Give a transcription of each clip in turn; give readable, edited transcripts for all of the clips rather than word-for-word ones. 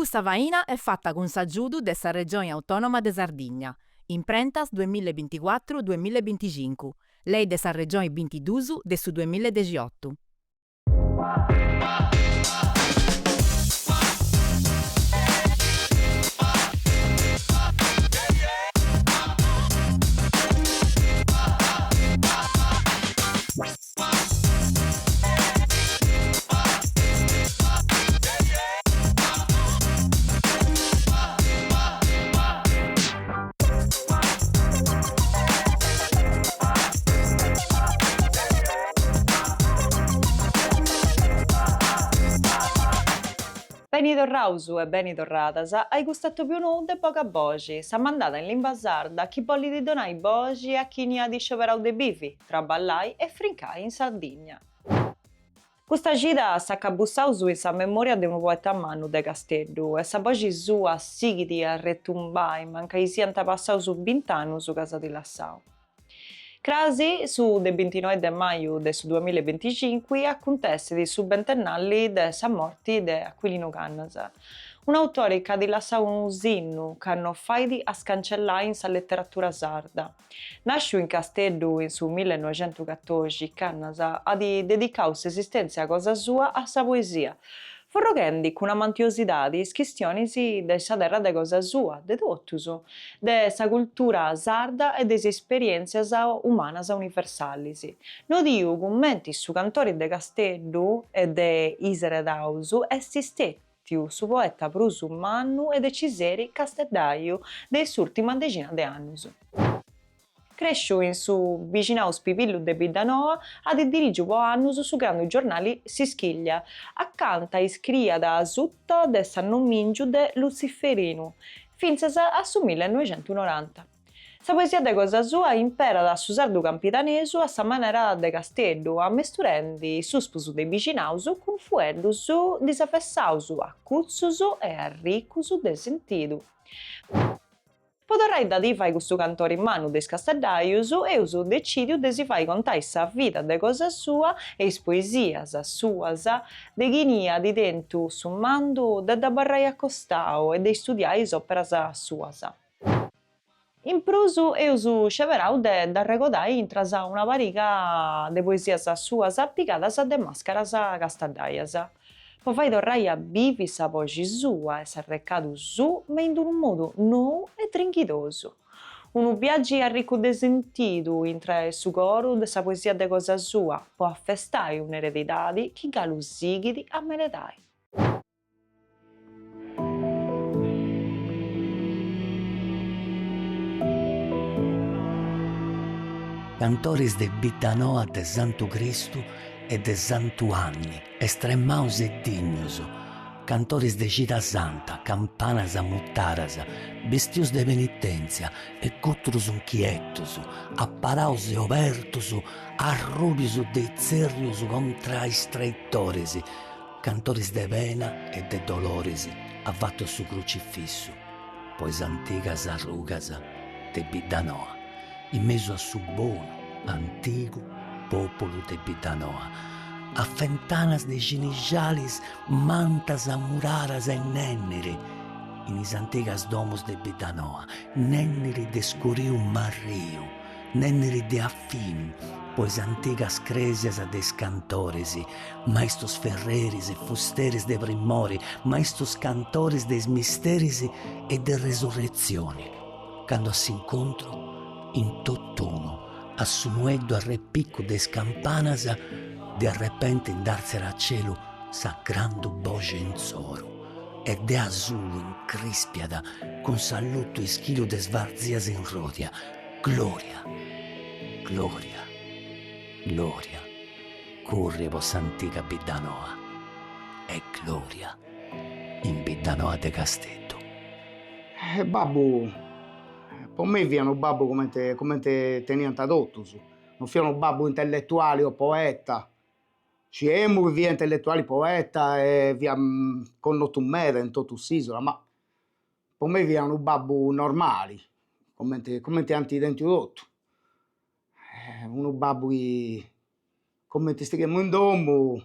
Questa vaina è fatta con s'aggiudu dessa regione autonoma de Sardigna, in prentas 2024-2025, lei dessa regione 22 de su 2018. Beni torrausu e beni torratas, hai gustato più nu de poca boci, sa mandata in lingua sarda chi volli di donai boci a chi ne ha di scioperau de bifi, traballai e frincai in Sardegna. Questa gita s'accabussausu in sa memoria de unu poeta mannu de Casteddu e sa voce sua sighidi a retumbai manca i siant passausu 20 anni su casa di Lassau. Crasi su de 29 de maio de su 2025 acontesse di su ventennalli de sa morte de Aquilino Cannas, un autore che ha rilassato un sinnu che hanno faidi a scancellare in sa letteratura sarda. Nasciu in Casteddu in su 1914, Cannas ha dedicato s'esistenza a cosa sua a sa poesia, forroghendi con una mantiosidade schistioni de sa terra de cosa sua, de tottus, de sa cultura sarda e de esperienze umanas universalis. No diu commenti su cantori de Casteddu e de Isere Dausu esistettiu su poeta prusu mannu e de Ciseri Casteddaiu de s'ultima decina de annus. Cresciu in su vicinaus Pipillu de Biddanoa ad dirigiu po annus su grandu giornali Sischiglia, accanta iscriada sutta de s'annomingiu de Luciferinu, finzas a su 1990. Sa poesia de cosa sua imperat a su sardu campitanesu a sa manera de Casteddu, ammesturendi s'uspusu de vicinaus cun fueddus disafessaus, accuzzus e arriccus de sentidu. Potorrai da ti fai custu cantore in mannu de Casteddaius eus decidiu de si fai contai sa vita de cosa sua e is poesias suas de chi di dentu su mandu de da barrai accostau e de studiai is operas suas. In prusu eus sceberau de d'arregodai intras una pariga de poesias suas pigadas de mascaras castaddaias. Po fai torrai a bivi sa voce sua e s'arreccadu su, ma in un modu nou e trinchidosu. Unu viaggi arriccu de sentidu intra su coru de sa poesia de cosa sua, po affestai un'eredidadi chi galu sighidi a meredai. Cantores de Biddanoa de Santu Cristu e de Santu Anni, estremaus e dignus, cantores de Cita Santa, campanas muttaras, bestius de penitenzia e cutrus inquietus, apparaus e obertus, arrubius de zerrius contra istraitores, cantores de pena e de dolores, avvatto su crucifissu, pois antigas arrugas de Biddanoa, in mezzo a su buono, antigu popolo de Biddanoa, a fentanas de cinijalis, mantas muraras e nenniri, in is antigas domus de Biddanoa, nenniri de scuriu marriu, nenniri de affim, pois antigas cresias de cantores, maestos ferreris e fusteris de primori, maestos cantores de misteris e de resurrezioni, quando s'incontro in tutt'uno, a su nueddo arrepicco des campanas, de arrepente indarsera a cielo sacrandu voce in zoru, e de azulu incrispiada, con saluto ischilu de svarzias in rodia, gloria, gloria, gloria, curre vos antica Biddanoa, e gloria in Biddanoa de Casteddu. Babbu, per me viano babbu come te teniant adottus, non fiano babbu intellettuale o poeta. Ci emu che via intellettuali poeta e via connottu meda in tutto s'isola, ma per me viano babbu normali, come te anti denti tutto. Uno babbu come ti stiamo in domo,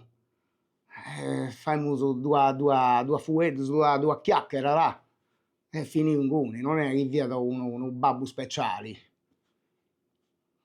Faimus due fuetti, due chiacchiere là e finì in guni, non è che via da uno babbo speciale.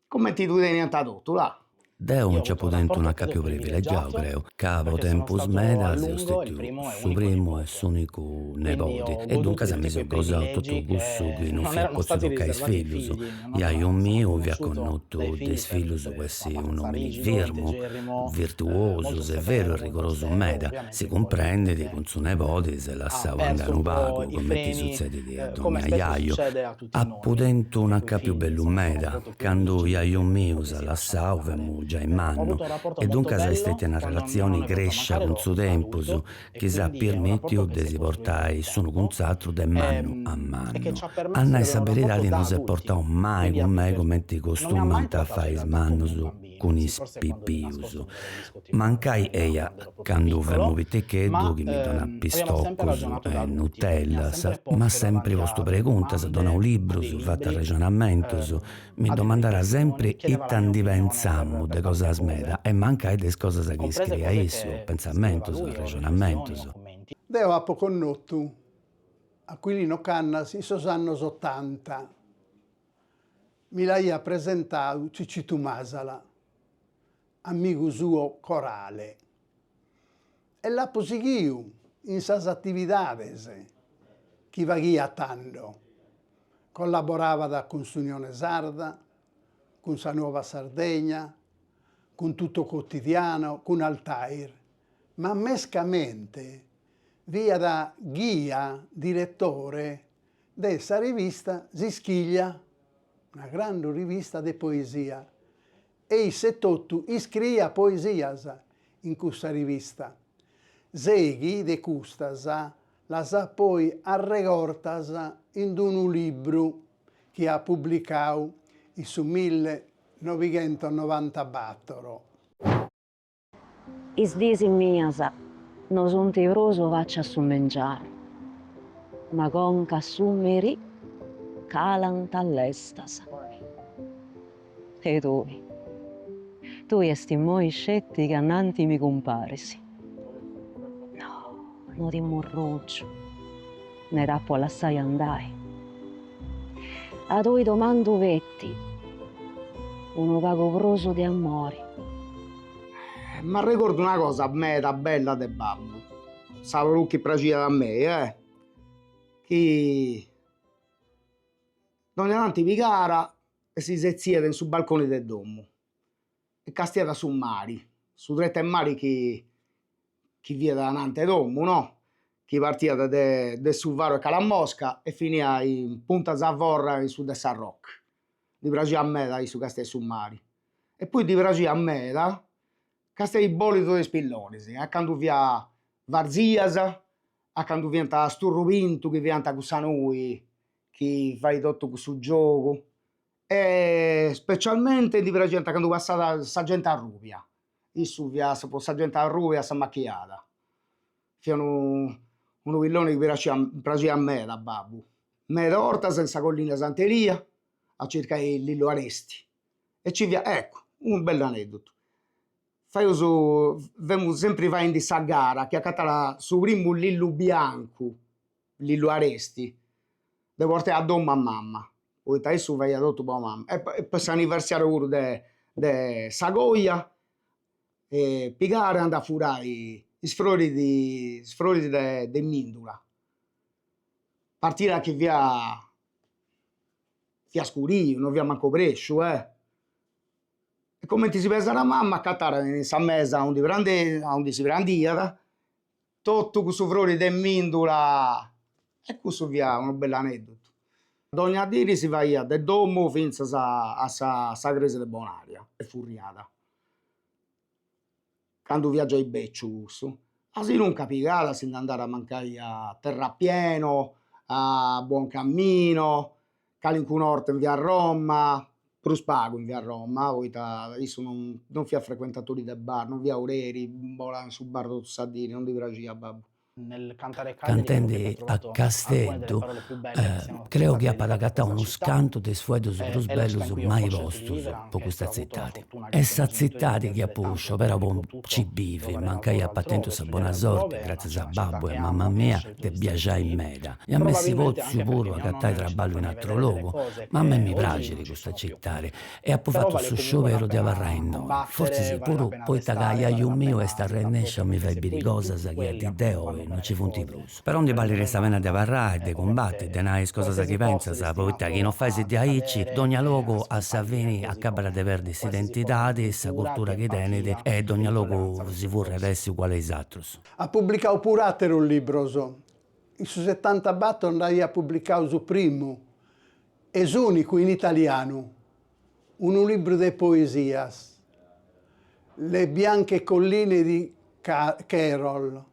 Come ti teni tutto là? Deo Io ho un avuto un capodento un rapporto più così privilegiato, privilegiato creo. Cavo perché sono tempus stato a medas, io lungo il stetiu primo e su unico primo e nipote. s'unicu Quindi nepoti. ho E goduto dunque di mi tutti so quei gozato tutto privilegi cussu chi che non non fia erano stati cozzuto cai riservati ai figlius. figli. Non Iaiu ho miu vi ha conosciuto dei connotu figli des per figlius essere questi un abbastanza omini rigido, firmu, integerrimo, molto virtuosus, è severo, vero e molto rigoroso austero. meda. Si Ovviamente poi comprende di perché con su nepoti se ha lassau perso andanu un po' pagu, i come ti freni, succede a come domia spesso Iaiu. succede a tutti noi Appudentu un coi più figli, bellu insomma, sono meda, molto più quando rigidi, iaiu miu poco sa si lasciano lassau andare. vemu già in Ho mannu. avuto un rapporto E molto dunque sa stette bello una quando relazione non è venuto a crescia mancare con lo su tempus, adulto e chi sa quindi è un permittiu rapporto che de si è si costruito nel portai sunu tempo cunzatru de mannu a e che mannu. ci ha permesso di Anna e avere sa un veridadi rapporto da non si è adulti, portau mai quindi con me adulti come adulti. ti Non mi ha mai costumant a trattato fai in realtà come un smannusu bambino, con sì, is forse quando gli nascosto pippiusu. un po' degli scotti di Mancai rabbia, eia, quando ero proprio quando vemu piccolo, viticheddu ma chi mi dona abbiamo sempre pistoccusu ragionato da e adulti. Mi ha nutellas, sempre ma posto sempre davanti postu a delle preguntas, donau domande, a librus, dei fatta libri, ragionamentus, mi a delle domandara riflessioni, sempre chiedeva la mia ittan opinione divenzammu per de tante cosas meda cose, e mancai des cosas chi comprese iscriia cose issu, che scriveva pensamentus, lui o riflessioni ragionamentus. o commenti. Deo appo connottu Aquilino Cannas in sos annos 80. Mi l'ha presentato Cicitu Masala, amigo suo corale. E l'ha seguiu in sas attividades, chi vaghia tanto. Collaborava da con Unione Sarda, con Sa Nuova Sardegna, con Tutto Quotidiano, con Altair, ma mescamente via da guia, direttore dessa rivista Zischiglia, una grande rivista di poesia. E i setottu iscria poesias in questa rivista. Seghi de custas las ha poi arregortas in un libro che ha pubblicato in su 1994. Is disi mias non sunt iroso faccia su mangiare, ma conca su meri calant all'estas. E tu esti moi scettica annanti mi comparisi. No, non ti morroggio, ne rappo all'assai andai. A tu domando vetti, uno vago proso di amori. Ma ricordo una cosa meta bella del babbo. Sapeva che piaceva a me, che ogni tanto piccara e si seziava sul balcone del domo e castiava su mari, su trette e mari che via da Nante domo, no? Che partia da su Varo e Calamosca e finiva in Punta Zavorra in su de San Roque. Di piaceva a me da su Castel su mari. E poi di piaceva a me da Castel Ipolito de Spillonesi, a quando via Varzias, a quando vienta Sturro Pinto, che vienta con noi, che fai tutto questo gioco. E specialmente di gente quando passava sa gente a Rubia. Isso via sa gente a Rubia sa macchiata. Fiano uno villone che piaceva a me da babbo. Me da Orta senza collina Sant'Elia, a circa il Lillo Aresti. E ci via, ecco, un bel aneddoto. Vemo sempre vai in questa gara che accatala su primo Lillo Bianco, Lillo Aresti, de portare a donna a mamma. Poi adesso vai adotto per mamma. E per l'anniversario de Sagoia, e pigare andare a furare i sfrori de Mindula. Partire che via scurio, non via manco prescio, E come ti si pensa la mamma, accattare in questa mesa onde si prandia, tutto questo frori de Mindula, e questo via un bel aneddoto. Ogni adiri si va del domo fino a sa crisi di Bonaria, e furriata. Quando viaggia i becciu, così non capigata si andare a mancare a Terrapieno, a Buoncammino, Calincun Orto in via Roma, Pruspago in via Roma, poi adesso non fia frequentatori del bar, non via Aureri, su bar tutto Sadini, non ti piaceva babbo. Cantando a Casteddu, credo che abbia raccattato uno scanto de sfuedos prus bellus mai vostos po questa zittadi. E sa zittadi che appuscio, però ci bivi, mancai a patento sa buona sorte, grazie a babbo e mamma mia, de viaggiai in meda. E a me si pozio pure a cattai traballo in altro luogo, ma a me mi piace di questa città. E ha fatto su sciopero di avarrai in noi. Forse si pure poi tagai a mio e sta rennescia mi fai biri cosa che è di Deo e non ci funti plus. Però non ti parli resta vena di avarrai, di combattere, di nais cosa sa chi pensa, sa poi chi non fai si di aici, d'ogni logo a Savini accabra di perdere si identità, sa cultura che tenete e d'ogni logo si vorrà essere uguale ai altri. Ha pubblicato pure un libro, in su 70 batto andai a pubblicare su primo, es unico in italiano, un libro di poesia, Le bianche colline di Carol,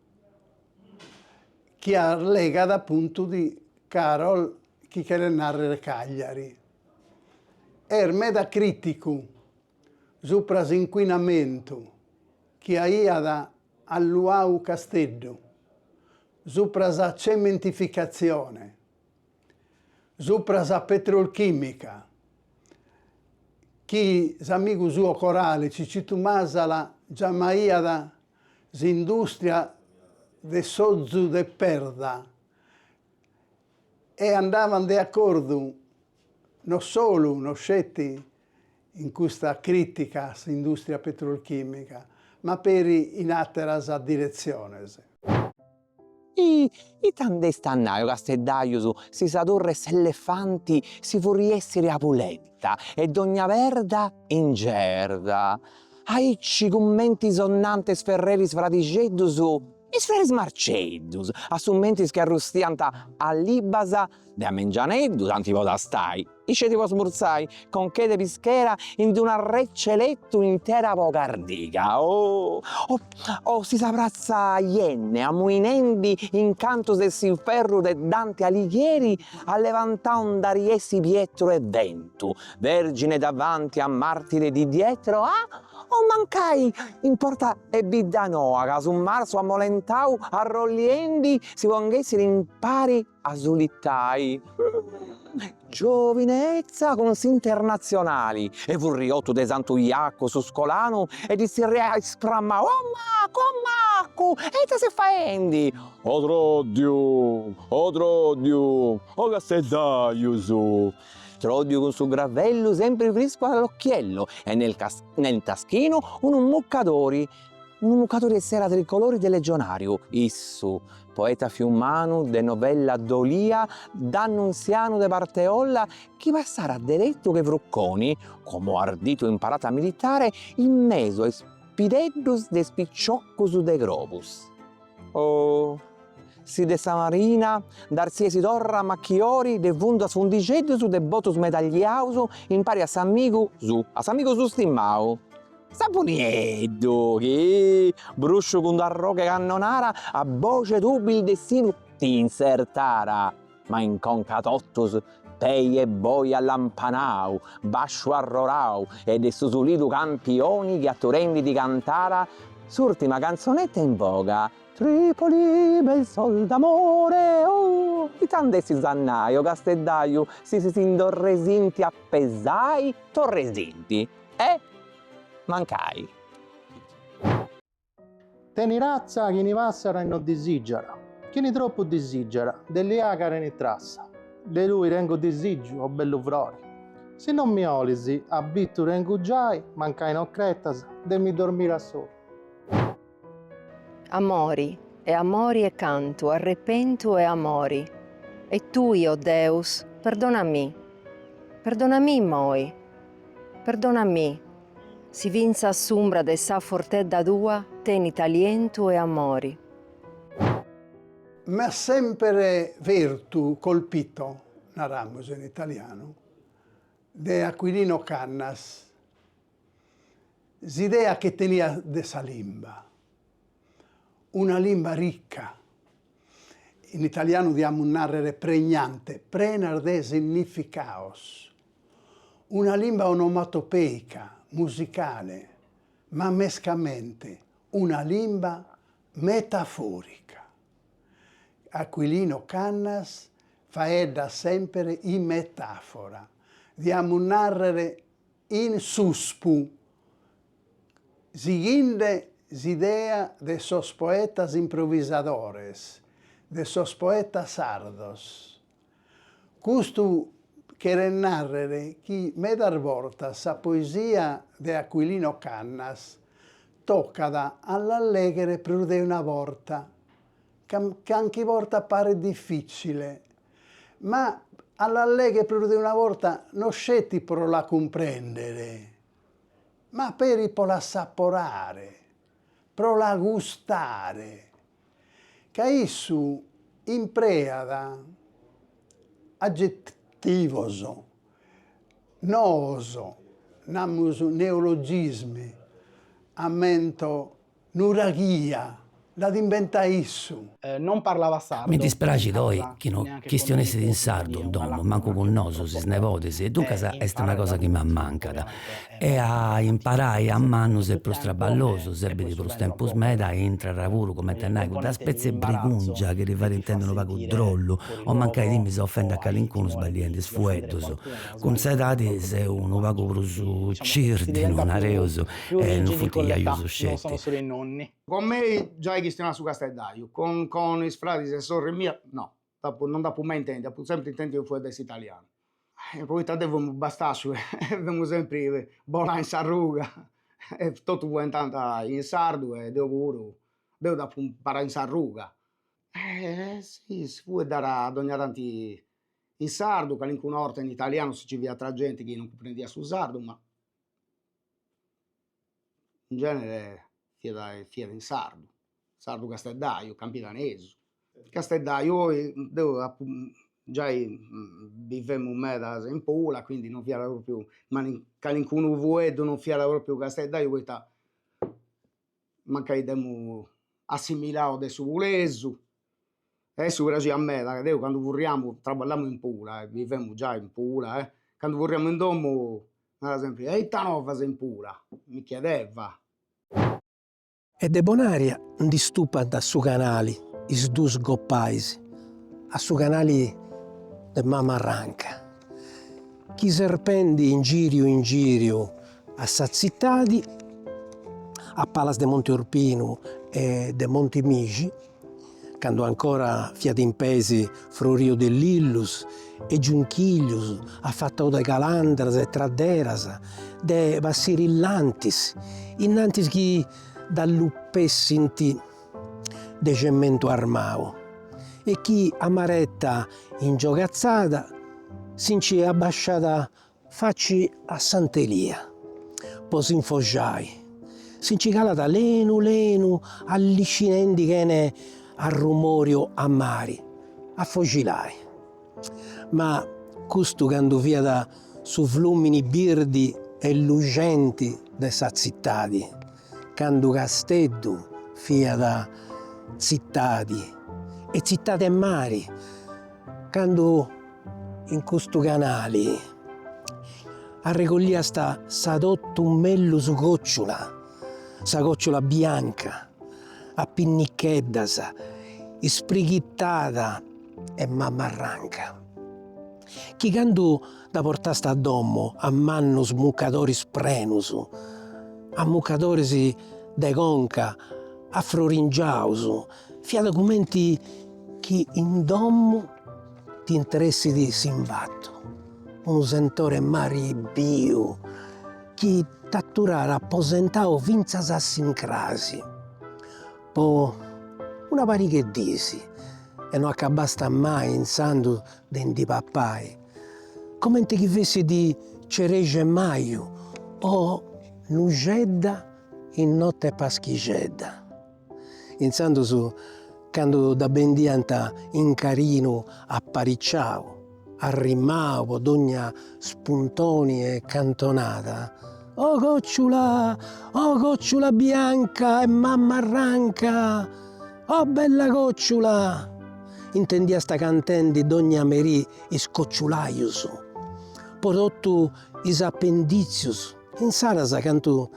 che allega appunto di Carol chi vuole narrare Cagliari. È metacritico sopra l'inquinamento che ha all'Uau Casteddu, sopra la cementificazione, sopra la petrolchimica, che l'amico suo corale Cicitu Masala già mai da l'industria de sozzu de perda e andavano d'accordo non solo non scetti in questa critica all'industria petrolchimica, ma per in altre direzioni. I tante stannaio Casteddaio si sa torre elefanti si vorrei essere a puletta e dogna verda in gerda. Aici commenti sonnante sferreri sfradigeddus e sferris marceddus, assumentis che arrustianta a libasa de a mengianeddus antipoda stai. Isce tipo smurzai con che de pischera in una recceletto intera vocardica. Oh, si saprazza ienne, amuinendi in canto del sinferru de Dante Alighieri a levantà un dariessi Pietro e Ventu, vergine davanti a martire di dietro, o mancai in porta e biddanoa, che su marzo ammolentau a rolliendi si vonghessero in pari a sulittai. Giovinezza con internazionali e vurriotto de Santo Iacco su Scolano e di Sirrea spramma Macco, e te se faendi o Trodio o Casteddaio su Trodio con su gravello sempre fresco all'occhiello e nel taschino un muccatori e sera tricolori del legionario, issu, poeta fiumano de novella Dolia, d'annunziano de Barteolla, chi passara diretto che Frucconi, come ardito imparata militare, in meso e spideddus de spiccioccu de Grobus. Oh, si de Samarina, d'arsiesi torra macchiori, de vundas fundigeddus de botus medagliausu, impari a s'amigu su stimmau. Sapunieddu, che bruscio con darroghe cannonara, a voce dubi il destino ti insertara, ma in concatottus pei e boi allampanau, bascio arrorau, ed e susulidu campioni che atturendi di cantara, s'ultima canzonetta in voga, Tripoli, bel sol d'amore, oh! I tandessi zannaio, Casteddaio, si indorresinti appesai, torresinti, mancai. Teni razza chi ne passara e non desigiara, chi ne troppo desigiara, delle acare ne trassa, de lui rengo desigio o bello frori. Se non mi olisi, abitto rengo giai, mancai no cretas, de mi dormire a solo. Amori e canto, arrepento e amori. E tu, io Deus, perdonami moi, perdonami. Si vinza assumbra de sa fortedda tua, teni taliento e amori. Ma sempre vertu colpito, narramos in italiano, de Aquilino Cannas, l'idea che tenia de sa limba, una limba ricca, in italiano diamo un narrere pregnante, plenar de significaos, una limba onomatopeica, musicale, ma mescamente una limba metaforica. Aquilino Cannas faedda sempre in metafora, diamo narrare in suspu, seguinde l'idea de sos poetas improvisadores, de sos poetas sardos. Custu che narrare chi medar volta sa poesia de Aquilino Cannas toccada all'allegre più di una volta, che anche volta pare difficile, ma all'allegre più di una volta non scetti per la comprendere, ma per la assaporare, per la gustare, che issu impreada aggettivoso, nooso, namus neologismi, ammento nuraghia, la inventa issu. Non parlava sardo. Mi dispiace noi che non questionessi in sardo, domo, manco con noso, si snevotesi, e dunque è una cosa che mi mancata. E a imparare a mano se pro straballoso, serve di pro tempus meda, entra lavoro come tenai, con da spezie brigungia che rifare intendono vago drollo, o mancai dimmi se offende a calincuno sbagliando, sfuettoso. Con sedati se uno vago prosu cirdi, non areoso, e non futti gli aiuso scetti. Con me già hai questionato su Castellaio, con i frati e sorelle mie, no, non da mai intendere, sempre intendere che fu adesso italiano. E poi devo bastare, abbiamo sempre buona in sarruga, e tutto vuoi intanto in sardo e devo imparare in sarruga. Sì, si può dare ad ogni tanti in sardo, che in una volta in italiano si ci via tra gente che non comprendeva su sardo, ma in genere fiera in sardo. Sardo Castellaio, Campidanese. Castellaio, già vivemmo un mese in Pula, quindi non fiera proprio, ma in qualcuno vuoto non fiera proprio Castellaio, questa mancai demo assimilato adesso volesu. Adesso grazie a me, quando vorremmo, lavoriamo in Pula, vivemmo già in Pula, quando vorremmo in domo, era sempre, e tanova sei in Pula, mi chiedeva. E de Bonaria di stupa da su canali, is dus goppaisi, a su canali de Mamma Arranca. Chi serpendi in giro a Sazittadi, a Palas de Monte Orpino e de Monte Migi, quando ancora fiat in pesi fro Rio dell'Illus e Giunchiglius, a fatto de Calandras e Traderas, de Vassirillantis, innantis chi dall'uppessinti de cemento armao, e chi amaretta in giocazzata sinci abbasciata facci a Sant'Elia, poi s'infoggiai, sinci calata lenu, alliscinendi che ne a rumorio a mari, a fogilai. Ma custu quando via da su flumini birdi e lucenti de sa zittadi, quando Casteddu fia da zittadi e zittadi e mari, quando in questo canale arrecollia sta sadotto un mello su gocciola, sa gocciola bianca, a pinniccheddasa, isprighittata e Mamma Arranca. Chi quando da portasta a dommo a manno smuccadoris prenusu, a muccadoris de conca, a floringiausu, fia documenti chi in dommo ti interessi di s'imbatto. Un sentore maribio, chi t'atturare apposentao vinzas a sincrasi. Po una pari che disi, e non accabasta mai in sandu dendi pappai, come chi vessi di cerege maio o nugedda in notte paschigedda. In sandu su, quando da bendianta in carino apparicciao, arrimavo d'ogna spuntoni e cantonata. Oh gocciula bianca e Mamma Arranca, oh bella gocciula! Intendia sta cantendi d'ogna merì iscocciulaius, prodotto is appendizius, in sarasa cantu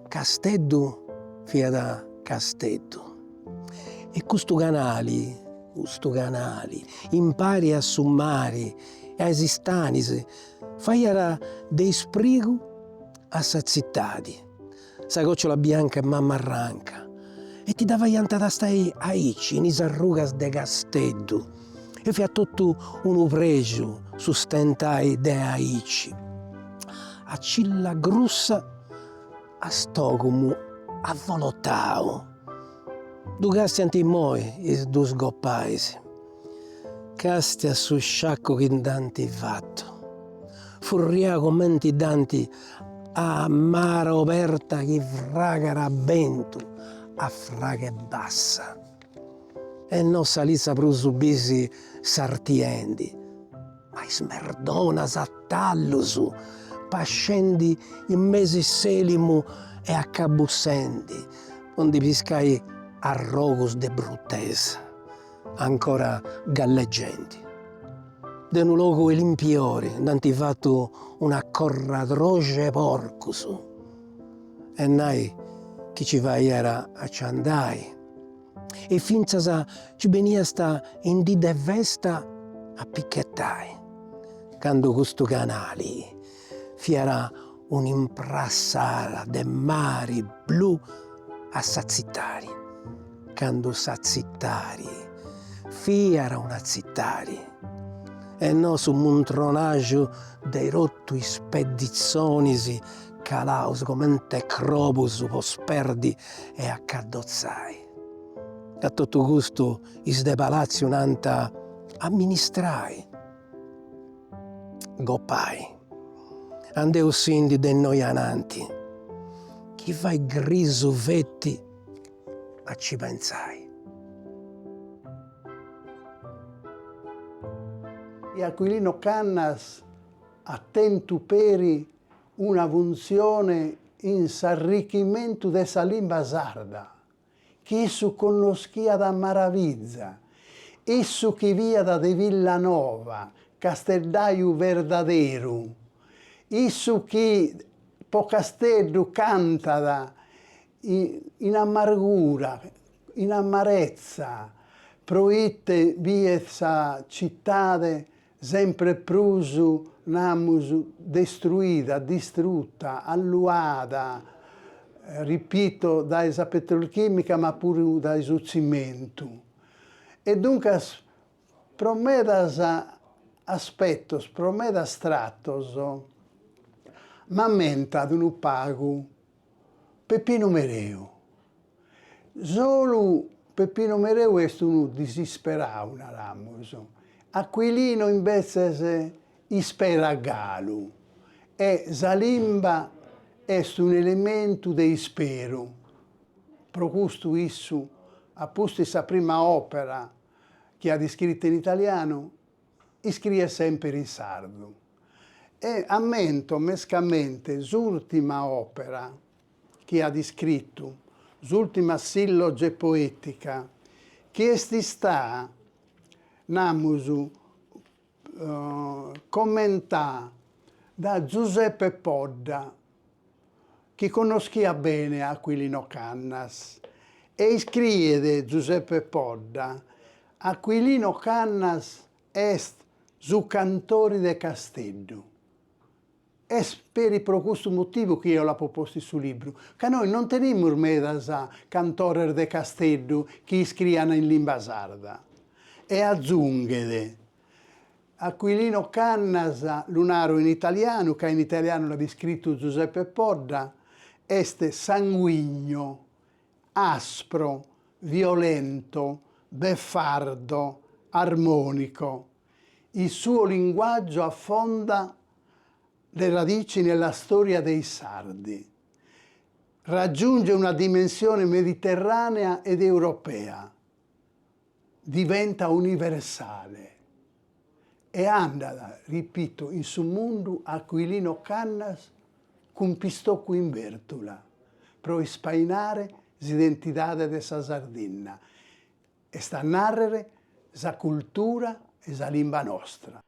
Casteddu fia da Casteddu. E questo canale questo canale, impari a sommare e a esistanisi, fai dei sprigu a sazittati. Sa gocciola bianca e mamma arranca, e ti dava ianta da stai aici, in isarrugas de casteddu, e fia tutto un pregio sustentai de aici. A cilla grussa a stogumu avvolotau. Dugasti anti moi is dus goppaisi. Casti a su sciacco che danti fatto. Furria commenti danti a mara oberta che fragara bento a fraghe bassa. E non salisa pru subisi sartiendi, ma smerdona s'attallusu, pascendi in mesi selimu e accabussendi, onde piscai arrogus de bruttesa, ancora galleggenti. De un luogo elimpiori, danti fatto una corradroce porcusu. E nai chi ci vai era a ciandai. E finza ci venia sta in di de vesta a picchettai. Quando questo canali fiera un'imprassara de mari blu a sazittari. Quando sazittari fiera una zittari. E no su montronaggio dei rotti spedizzonisi calaus commente crobus posperdi e accaddozzai. A tutto gusto is de palazzo nanta amministrai. Goppai. Andeu sindi de noiananti. Chi fai griso vetti, ma ci pensai. E Aquilino Cannas a tentuperi una funzione in s'arricchimento de sa lingua sarda, che issu conoscia da maraviglia, issu che via da de Villanova, Casteldaiu verdaderu, issu che po Castellu canta in amargura, in amarezza, proitte vie sa cittade sempre prusu, namusu, destruida, distrutta, alluada, ripeto, da esa petrolchimica, ma pure da esu cimentu. E dunque, promedas aspettos, promedas trattos, m'ammenta ad unu pagu Peppino Mereu. Solo Peppino Mereu est unu disisperau, naramus. Aquilino invece ispera galu. E sa limba est un elemento de isperu. Pro custu issu, appusti sa prima opera che ha descritto in italiano, iscrie sempre in sardo. E ammento mescamente s'ultima opera che ha descritto, s'ultima silloge poetica, che est sta, namusu, commentà da Giuseppe Podda, che conoscia bene Aquilino Cannas, e scrive Giuseppe Podda: Aquilino Cannas est su cantori de Castellu. È per questo motivo che io l'ho proposto sul libro, che noi non teniamo medas a cantori de Castellu che scrivono in lingua sarda. E aggiungere Aquilino Cannas, lunaro in italiano, che in italiano l'ha descritto Giuseppe Podda, est sanguigno, aspro, violento, beffardo, armonico. Il suo linguaggio affonda le radici nella storia dei sardi. Raggiunge una dimensione mediterranea ed europea. Diventa universale. E anda, ripeto, in su mondo Aquilino Cannas conquistò qui in Vertula, pro ispainare l'identità de sa Sardegna e sta a narrare sa cultura e sa lingua nostra.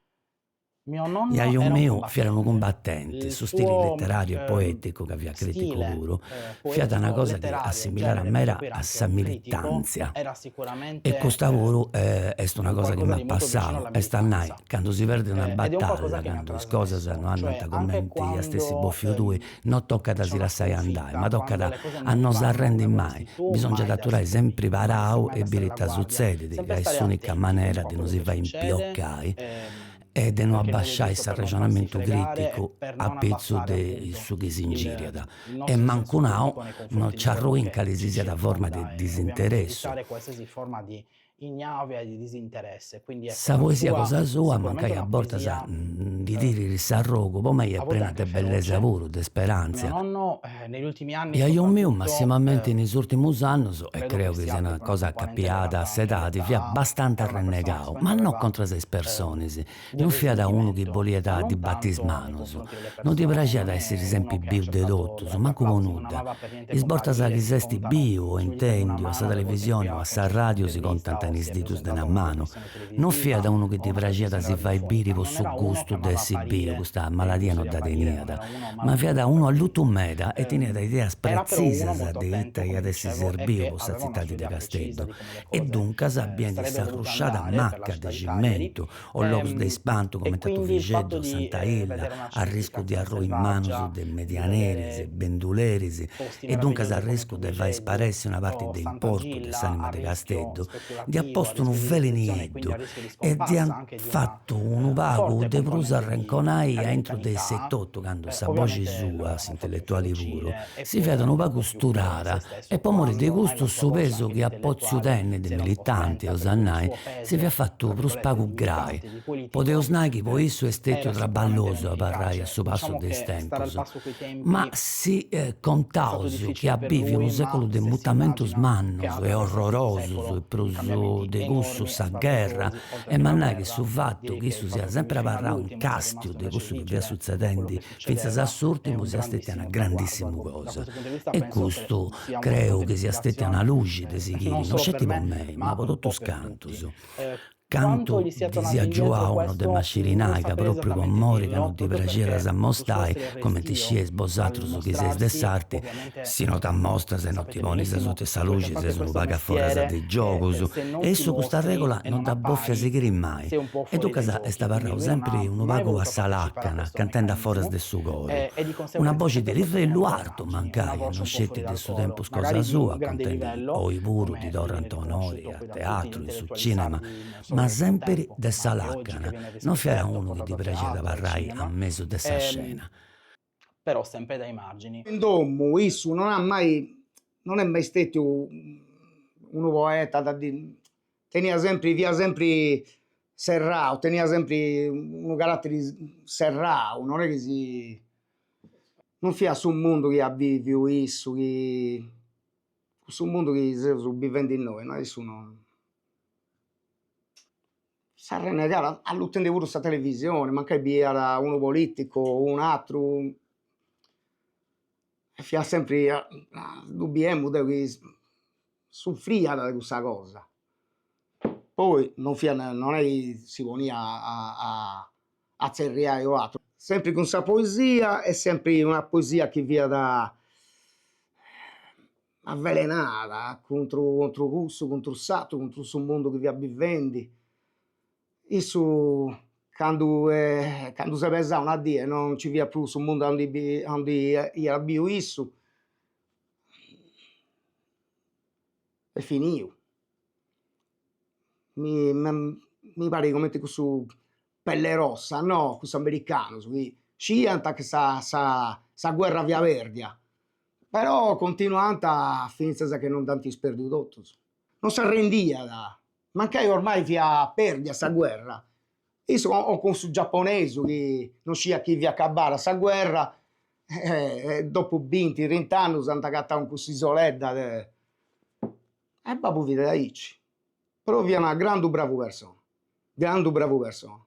Iaio meu fiat un combattente, su stile letterario e poetico che aveva critico puro, fiat una cosa che assimilare a me era a sa militanzia. E questo lavoro è una cosa che mi ha passato, e sta nai, quando si perde una battaglia, quando le cose non hanno commenti a stessi boffi tui, non tocca da si lasciare andare, ma tocca a non si arrendere mai, bisogna atturare sempre parau e birita succede, che è l'unica maniera di non si fare impioccare e di non abbasciare il ragionamento critico a pezzo di su che si ingiriada. E manco now non ci arroinca l'esistenza forma di disinteresso. Ignavia di disinteresse, quindi Sa poesia cosa sua, mancai a borta di dire il sarrogo, poi è piena di bellezza pure, di speranza. Negli ultimi anni E io mio, massimamente negli ultimi anni, e credo che sia una cosa capiata, sedati, fia abbastanza rennegato, ma non contro se persone, non fia da uno che voleva da di battismano, non ti piaceva da essere sempre bio dedotto, manco con nuda. E sborta sa che sesti bio, o intendi, o a sa televisione, o a sa radio si contano in istituti della mano. Non fia da uno che ti piaceva da si fai biri con su gusto di essere bio, questa malattia non da teniata, ma fia da uno all'utumeda e teneva idea precisas di ita e adesso servio con sa città di Castello. E dunque s'abbiende sta rusciata macca di cimento, o l'os di spanto come tanto Vigeddo, Santa Illa, a rischio di arro in mano dei medianeris, benduleris, e dunque a rischio di far sparesse una parte dell'importo dell'anima di Castello, di ha posto un velenietto e di ha fatto un vago de prusa arrenconai entro dei 78 quando sa voce sua, intellettuali puro, si vedono un vago sturara e poi morì di gusto su peso che a pozio tenne dei militanti o sannai si vi ha fatto pro spago grai. Poteo snaghi poi isso è stetto traballoso a parrai a suo passo dei stempos, ma si contauso che abbivi un secolo di mutamento mannos e orroroso e proso de gusto sa guerra e mannai che su fatto che isso sia sempre parrà un castio de gusto che via succedendo finza s'assurtimo sia stata una grandissima cosa e questo credo che sia stata una luce de sichiri non c'è tipo me ma po tutto scantos. Canto di sia Gioauno de Mascirinaica proprio con mori che non ti piaceva sa mostai come ti scie sbosato su chi sei dessarti si non ti mostra se non ti poni se sotto essa luce se sono paga fuori sa di gioco e su questa regola non da boffia si mai e tu casa e sta parlando sempre un vago a salaccana cantando a fuori del suo cuore una voce di rivello arto mancai non scetti del suo tempo scosa sua contenti o i puro di Dor Antonori a teatro e su cinema ma sempre de salaccana, non fiera uno che ti piace da parrai a mezzo dessa scena. Però sempre dai margini. In domo, isso non è mai stato un poeta, tenia sempre serrato, tenia sempre un carattere serrato, non è che non fia su un mondo che avvive isso, su un mondo che si vivendo in noi, no? Adesso non... Si è renegato all'utente pure questa televisione, manca era uno politico, un altro, e fia sempre dubbiamo che soffria da questa cosa. Poi non è che si ponia a zerriare o altro, sempre con questa poesia, è sempre una poesia che via da avvelenata contro questo, contro il satto, contro questo mondo che via vivendi. Isso, quando si pensa una dia non ci via più sul mondo onde era bio isso, è finito. Mi pare come questo pelle rossa, no, questo americano, scianta che sa guerra via verdia, però continuando a finire che non tanti sperduto, non si arrendia da... Mancai ormai via perdia sta guerra. Io ho con su giapponese che non sia chi via acabare sta guerra dopo 20-30 anni si andata con questa isoletta e babbo vide da ici. Però via una grande bravo persona.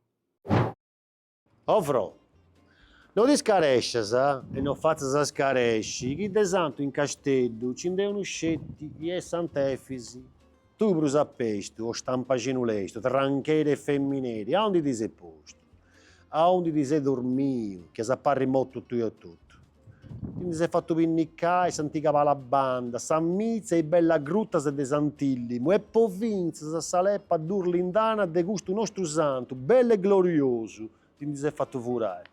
Ovro, non ti scaresci, e non fate scaresci, chi de santo in castello ci devono scetti e sant'Efisi. Tu brusa pesto, o stampaginulesto, tranchele e femminili, a onde ti sei posto? a onde ti sei dormito, che si apparri molto tutto e tutto. Quindi si è fatto pinnicare, s'antica la banda, s'ammizza e bella grutta se de Santilli, e poi vince, sa saleppa d'Urlindana de gusto nostro santo, bello e glorioso, quindi si è fatto furare.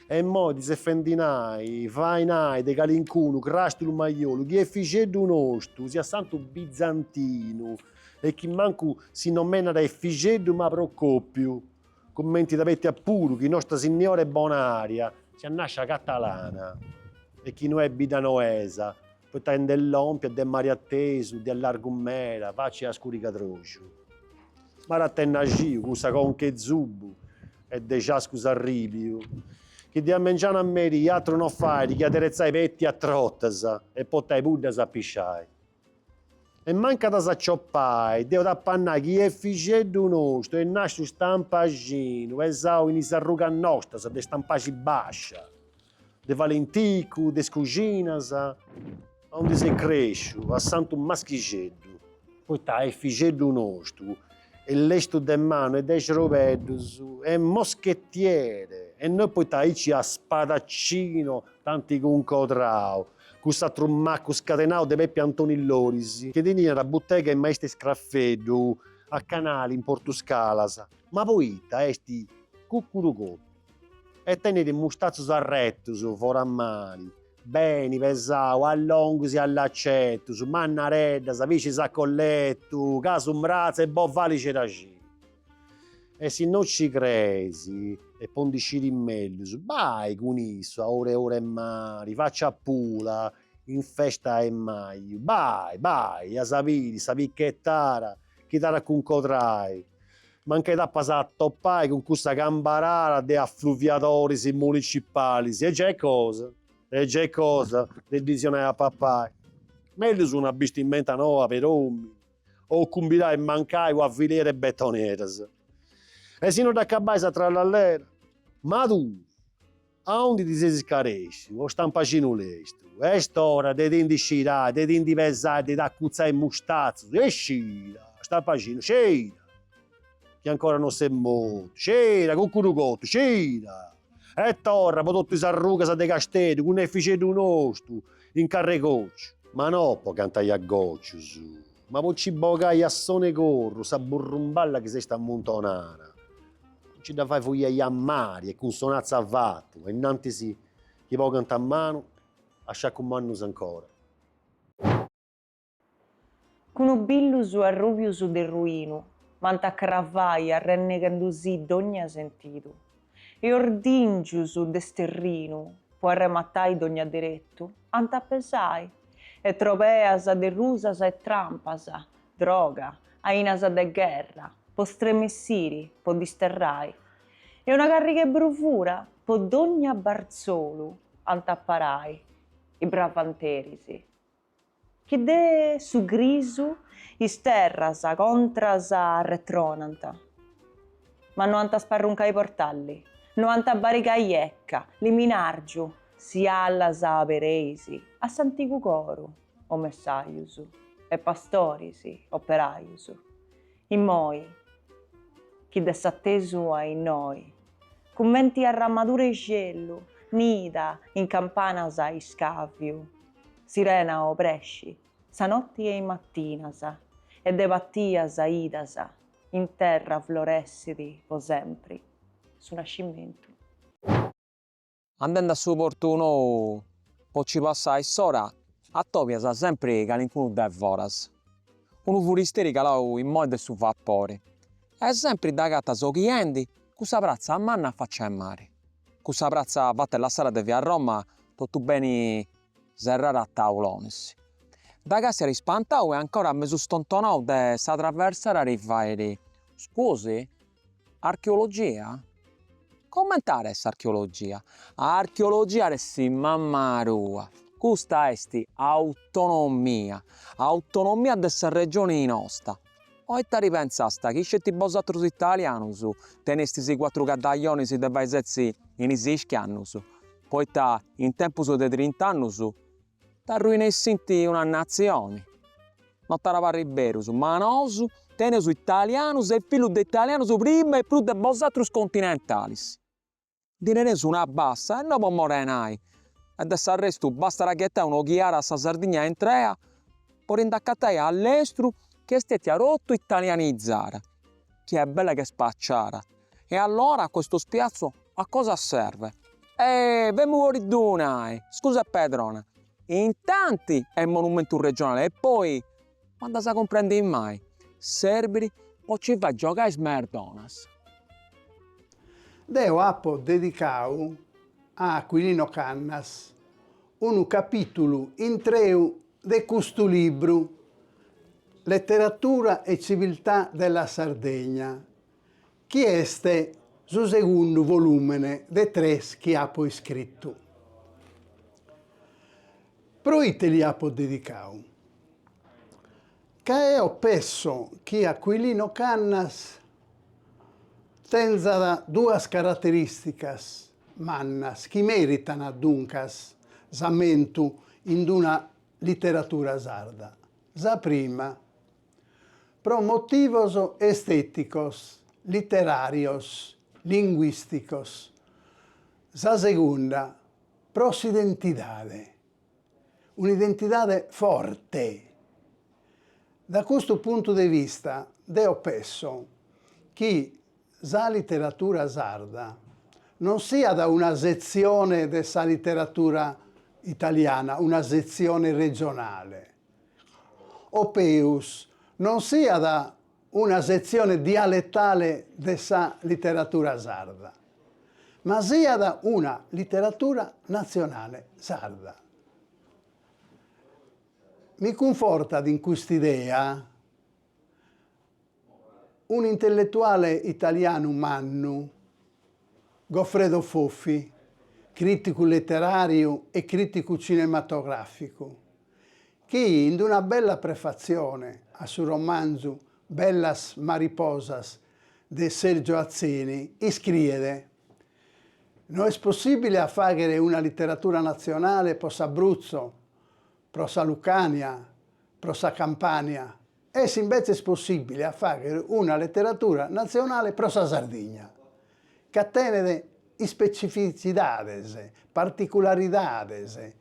E mo ti sei fendinai, fainai, de calincuno, crasti un maiolo, chi è figeddo nostro, sia santo bizantino, e chi manco si nomena da figeddo ma procoppiu, commenti da petti a puro, che Nostra Signora è bonaria, si annascia catalana, e chi non è bidanoesa, poi sta dell'ompia, del Maria Tesu, dell'Argumera, faccia a scurica trocio. Ma la tennagiu, cusa con che zubu, e de ciascus arribiu, che di ammengiano a meri, altro non fai, che aderezzai petti a trottasa, e potai pure a pisciai. E manca da s'accioppai, devo d'appannare chi è figeddo nostro, e nasce stampagino, e sau in isarruga nostra, se de stampagi bascia, de valentico, de scuginas, onde se cresce, a santo maschigeddo. Poi ta è figeddo nostro, e l'esto de mano, e de rovedus, e moschettiere, e noi poi ta ici a spadaccino, tanti con codrao, questo trummacco scatenato di Peppe Antoni Loris, che tenia la bottega in Maestri Scraffeddu, a Canali, in Portoscalas. Ma poi, esti cuccurucò, e tenere mustazzo arrettus, forammali, beni, pesau, allongusi all'accettus, mannareddas, vici saccollettu, casu mrazza e bovali c'eraci. E se non ci cresi, e pondiciri in mellus, vai con isso, a ore e mari, faccia a pula, in festa e mai, vai, a sa picchettara, chi t'ara concodrai, ma anche da passare a toppai con questa cambarara de affluviatori municipali, e già cosa, del dizionario a papà. Meglio su una vestimenta nuova per uomini, o combinare mancai o a filiere betoneras. E se non ti accabai sa trallallera, ma tu, a onde ti sei scaresci, o stampacino lesto, è storia de denti scirai, de denti pesati, de accuzzai mustazzo, e scira, stampacino, scira, che ancora non si è morto, scira, cuccurucotto, scira, e torna, poi tutti si arruga sa de castelli, con efficiente nostro, in carrecoccio, ma no, poi cantai a goccio su, ma poi ci bogai a sone corro, sa burrumballa che sei sta montonana. Ci da fai foglie a mari e con sonazza a vatto, e innanti si, chi può cantare a mano, a sciaccummannus ancora. Con un billu su arrubiu su del ruino, manta cravai a rennegandusi d'ogni sentito, e ordingiu su desterrino, può arremattai d'ogni diretto, anta pesai, e troveasa de rusasa e trampasa, droga, ainasa de guerra, po stremessiri, po disterrai, e una carrica brufura, po d'ogni barzolo, antapparai, i bravanterisi. Che de su grisu, isterrasa, contrasa, retronanta. Ma non anta sparrunca i portalli, non anta baricai ecca, liminargiu, si allasa pereisi, a s'antico coro, o messaiusu, e pastorisi, operaiusu. In moi, chi dessattesu a in noi, commenti a ramadura e cielo, nida in campanasa e scaviu, sirena o presci, sanotti e in mattinasa, e de battiasa idasa, in terra floressidi po sempre, su nascimento. Andando a su portuno, poi ci passai sora, a topiasa sempre calincuno de voras. Uno furisteri calau in modo su vapore. E sempre da gatta so clienti, cusa prazza a manna faccia in mare. Cusa prazza fatta la sera de via Roma, tutto bene serrare a taulones. Da casa eri spantau e ancora mi sostontonau de sa traversare a rifairi. Scusi, archeologia? Commentare essa archeologia? Archeologia resti mamma rua. Questa est autonomia, autonomia dessa regione nostra. O e ti ripensasta, chi scetti vosotros italianus, tenestisi 4 cadaglionis de paesezzi in isischiannus, poi in tempus de 30 annus, t'arruinessinti una nazione. Non t'aravarri berus, ma nos, teneus italianus e filu de italianus prima e più de vosotros continentalis. dinene su una bassa e non può morenai. E adesso al resto basta racchettare un'occhiara a sta Sardegna in trea, per intaccatare all'estero che stetti a rotto italianizzare, che è bella che spacciara. E allora questo spiazzo a cosa serve? Vemo fuori d'una, scusa Pedrona, in tanti è monumento regionale e poi, quando si comprende mai, Serbiri poi ci va a giocare smerdonas. Deo appo dedicato a Aquilino Cannas un capitolo in treu de questo libro, Letteratura e civiltà della Sardegna, che è su secondo volume de 3 che ha poi scritto. Proite li ha poi dedicato. Che ho penso che Aquilino Cannas tenza due caratteristiche mannas che meritano dunque sammentu in una letteratura sarda. La prima, pro motivos estéticos, literarios, linguisticos. La seconda, pro identidade, un'identità forte. Da questo punto di vista, io penso che la letteratura sarda non sia da una sezione della letteratura italiana, una sezione regionale, o peus non sia da una sezione dialettale della letteratura sarda, ma sia da una letteratura nazionale sarda. Mi conforta in quest'idea un intellettuale italiano mannu, Goffredo Foffi, critico letterario e critico cinematografico, che in una bella prefazione al suo romanzo Bellas Mariposas di Sergio Azzeni scrive: non è possibile a fare una letteratura nazionale per Abruzzo, per la Lucania, per la Campania, e invece è possibile a fare una letteratura nazionale per la Sardegna, che tiene specificitades, particolaridades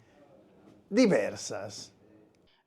diversas.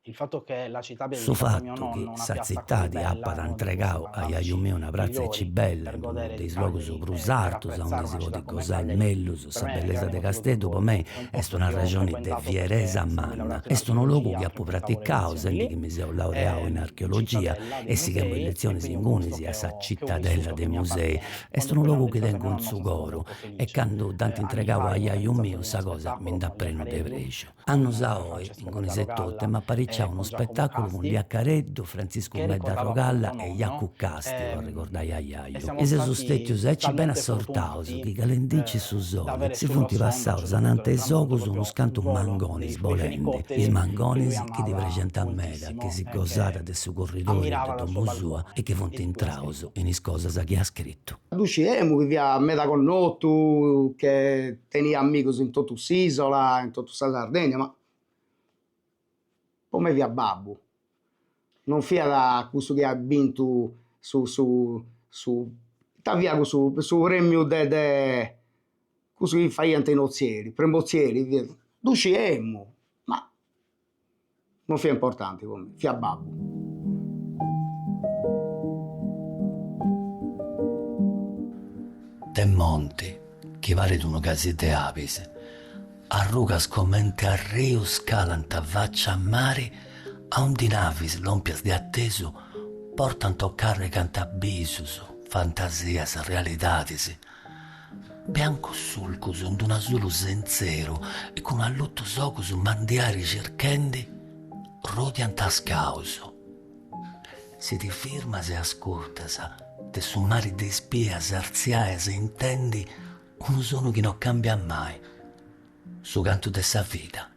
Il fatto che la città abbia Su dedicato a mio fatto nonno che una sa piazza zittà di così appa bella è uno dei d'entregau posti a iaiu fantastici, una prazza migliori ci bella, per in godere dei di slogus Cagliari e brusartus, per a apprezzare onde si una vodi città come gosà Cagliari. mellus, Per sa me bellezza Cagliari de è un Castedo, per posto me un est posto una che ho ragione de frequentato fieresa perché, essendo manna, laureato in est un luogu che archeologia, appu frequentavo le praticau, lezioni senti lì, che mi seu laureau in in archeologia, cittadella dei e si chiamo musei, e lezioni quindi un singuni posto sia sa che ho cittadella vissuto, dei che mi musei, appartiene. est Quando un poi luogu l'hanno che iniziato tengo mio in nonno su sono stato coro, molto e felice. quando tanti Anni entregau fa a io ho iaiu organizzato miu, uno sa cosa mi spettacolo da con prenu de Iacareddu, precio. con Annu sa oi, Francesco in Codarogalla Conisettotte, ma e apparicciau uno con Giacomo spettacolo con Casti, Liacareddu, Francisco che Medda ricordava appunto Rogalla e nonno, Iacu Casti, lo ricordai a e Iaiu. siamo E se stati sustettius ecci ben talmente assortaus, fortunati chi calendicci su da soli, avere si sul funti nostro ombra a un passaus certo punto anante del tramonto socus uno proprio scantu un volo mangonis dei volende. fenicotteri Is che lui mangonis chi di amava presenta a meda, moltissimo che si e gosada che de su corridore ammirava de dal suo domo sua balcone e che e funti di cui ha intraus scritto. in is cosas chi ha scritto. Dusciemu che via a meda connottu, che tenia amigos in tutta s'isola, in tutta la Sardegna, ma come via babbu. Non fia da questo che ha vinto t'avvia su premio de questo che fai ante nozieri, premozzieri, dusciemu, ma non fia importante come, fia babbu. Te monti, chi pare d'uno casite apis, arrugas commente a rio scalant a vaccia a mare, a un di navis lompias di atteso, portan toccare cantabisus, fantasias, realitatis, biancos sulcus und un azulu senzero, e con alluttus ocus mandiari cerchendi, rodiant ascauso. Si ti firmas e ascoltas, te su mari de spias, arziaes, intendi, uno sono che non cambia mai, su canto de sa vita.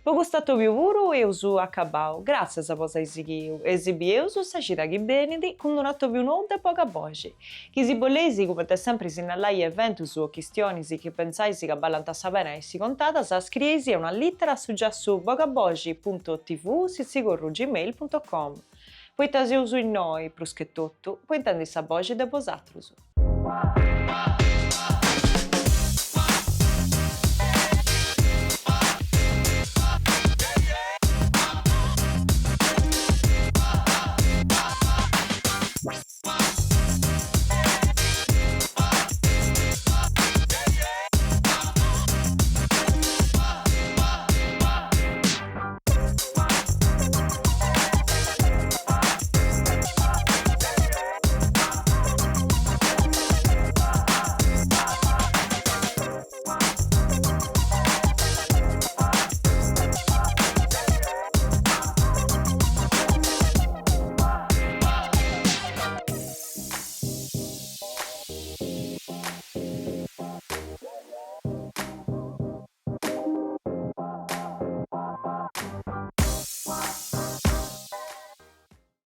Po gustato più vuru e usu acabau. Grazie a posa esibieus sa cita chi benedi con un atto più nuovo e poca voce. Chi si bollesi come te sempre sinallai eventus o questioni che pensai che ballanta sapere e si contata sa scriesi una lettera su già su bogabogi.tv gmail.com. Poi tasi usu in noi, pruschettotto, poi intendi sa voce de vosatrus.